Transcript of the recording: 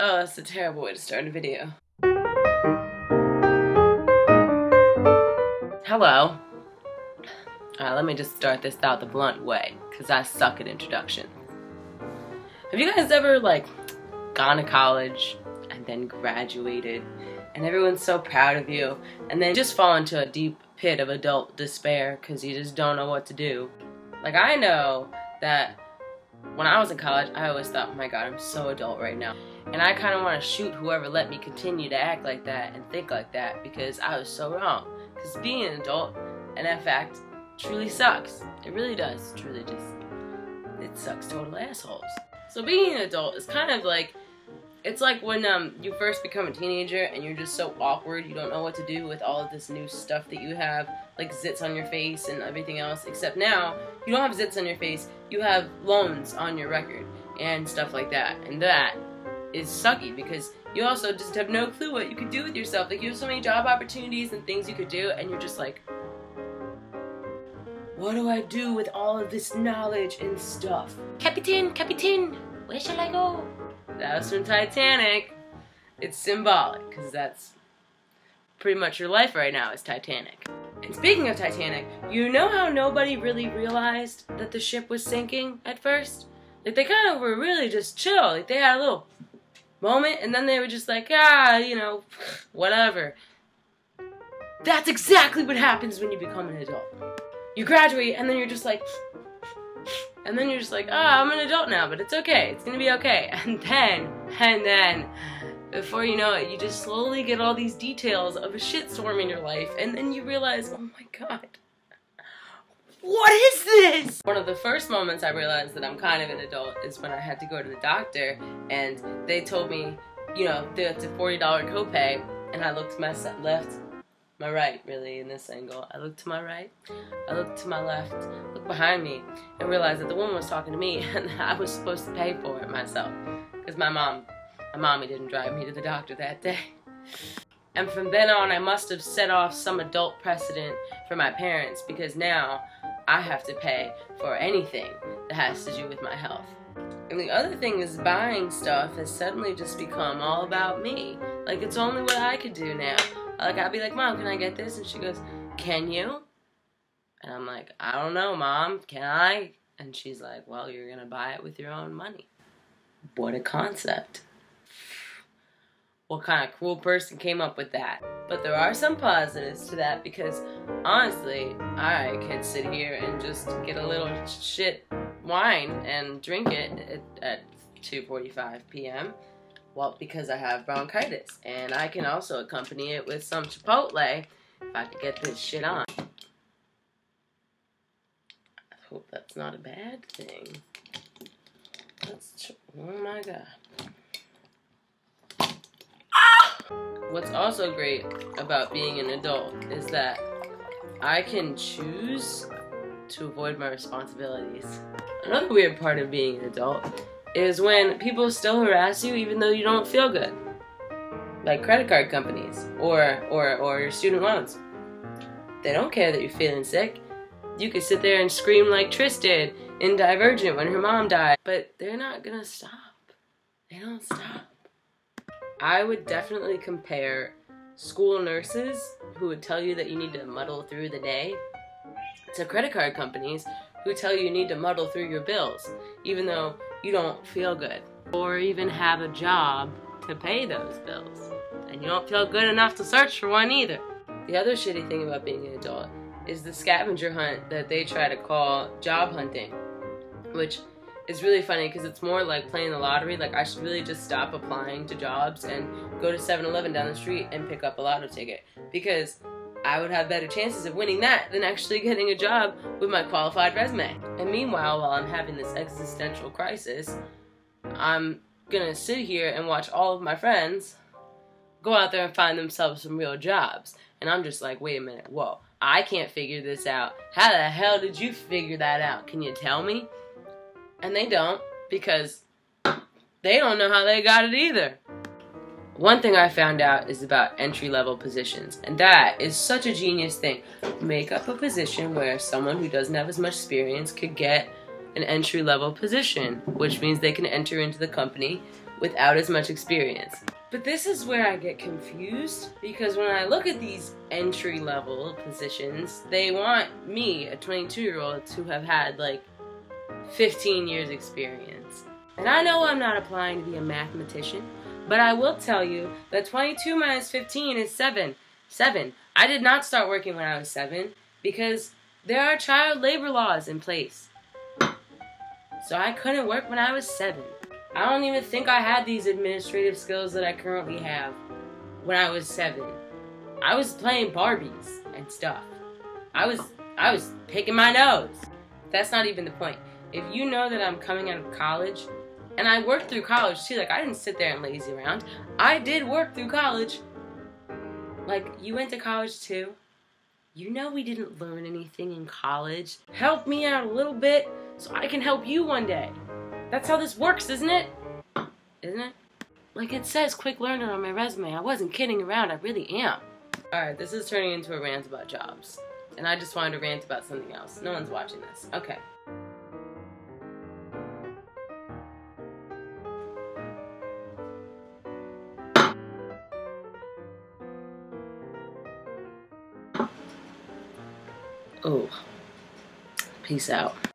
Oh, that's a terrible way to start a video. Hello. Let me just start this out the blunt way, because I suck at introduction. Have you guys ever, gone to college and then graduated, and everyone's so proud of you, and then just fall into a deep pit of adult despair because you just don't know what to do? I know that when I was in college, I always thought, oh my god, I'm so adult right now. And I kind of want to shoot whoever let me continue to act like that and think like that, because I was so wrong. Because being an adult, and that fact, truly sucks. It really does. Truly just, it sucks total assholes. So being an adult is kind of like, it's like when you first become a teenager and you're just so awkward, you don't know what to do with all of this new stuff that you have, like zits on your face and everything else, except now, you don't have zits on your face, you have loans on your record and stuff like that, and that is sucky because you also just have no clue what you could do with yourself. Like, you have so many job opportunities and things you could do, and you're just like, what do I do with all of this knowledge and stuff? Captain, Captain, where shall I go? That was from Titanic. It's symbolic, because that's pretty much your life right now is Titanic. And speaking of Titanic, you know how nobody really realized that the ship was sinking at first? Like, they kind of were really just chill. Like, they had a little moment, and then they were just like, you know, whatever. That's exactly what happens when you become an adult. You graduate, and then you're just like, I'm an adult now, but it's okay. It's gonna be okay. And then, before you know it, you just slowly get all these details of a shitstorm in your life, and then you realize, oh my god, what is this? One of the first moments I realized that I'm kind of an adult is when I had to go to the doctor, and they told me, you know, it's a $40 copay, and I looked to my left, my right, really, in this angle. I looked to my right, I looked to my left, looked behind me, and realized that the woman was talking to me, and I was supposed to pay for it myself, because my mommy didn't drive me to the doctor that day. And from then on, I must have set off some adult precedent for my parents, because now I have to pay for anything that has to do with my health. And the other thing is, buying stuff has suddenly just become all about me. Like, it's only what I could do now. Like, I'd be like, Mom, can I get this? And she goes, can you? And I'm like, I don't know, Mom, can I? And she's like, well, you're gonna buy it with your own money. What a concept. What kind of cruel person came up with that? But there are some positives to that, because honestly, I can sit here and just get a little shit wine and drink it at 2:45 p.m. Well, because I have bronchitis, and I can also accompany it with some Chipotle if I could get this shit on. I hope that's not a bad thing. Oh my god. What's also great about being an adult is that I can choose to avoid my responsibilities. Another weird part of being an adult is when people still harass you even though you don't feel good. Like credit card companies or your student loans. They don't care that you're feeling sick. You could sit there and scream like Trish did in Divergent when her mom died, but they're not gonna stop. They don't stop. I would definitely compare school nurses who would tell you that you need to muddle through the day to credit card companies who tell you need to muddle through your bills even though you don't feel good or even have a job to pay those bills, and you don't feel good enough to search for one either. The other shitty thing about being an adult is the scavenger hunt that they try to call job hunting, which is really funny because it's more like playing the lottery. Like, I should really just stop applying to jobs and go to 7-Eleven down the street and pick up a lotto ticket, because I would have better chances of winning that than actually getting a job with my qualified resume. And meanwhile, while I'm having this existential crisis, I'm gonna sit here and watch all of my friends go out there and find themselves some real jobs. And I'm just like, wait a minute, whoa, I can't figure this out. How the hell did you figure that out? Can you tell me? And they don't, because they don't know how they got it either. One thing I found out is about entry-level positions, and that is such a genius thing. Make up a position where someone who doesn't have as much experience could get an entry-level position, which means they can enter into the company without as much experience. But this is where I get confused, because when I look at these entry-level positions, they want me, a 22-year-old, to have had like 15 years experience. And I know I'm not applying to be a mathematician, but I will tell you that 22 minus 15 is 7. 7. I did not start working when I was 7 because there are child labor laws in place. So I couldn't work when I was 7. I don't even think I had these administrative skills that I currently have when I was 7. I was playing Barbies and stuff. I was picking my nose. That's not even the point. If you know that I'm coming out of college, and I worked through college too, like I didn't sit there and lazy around. I did work through college. Like, you went to college too? You know we didn't learn anything in college. Help me out a little bit so I can help you one day. That's how this works, isn't it? Isn't it? Like it says quick learner on my resume. I wasn't kidding around, I really am. Alright, this is turning into a rant about jobs. And I just wanted to rant about something else. No one's watching this. Okay. Oh. Peace out.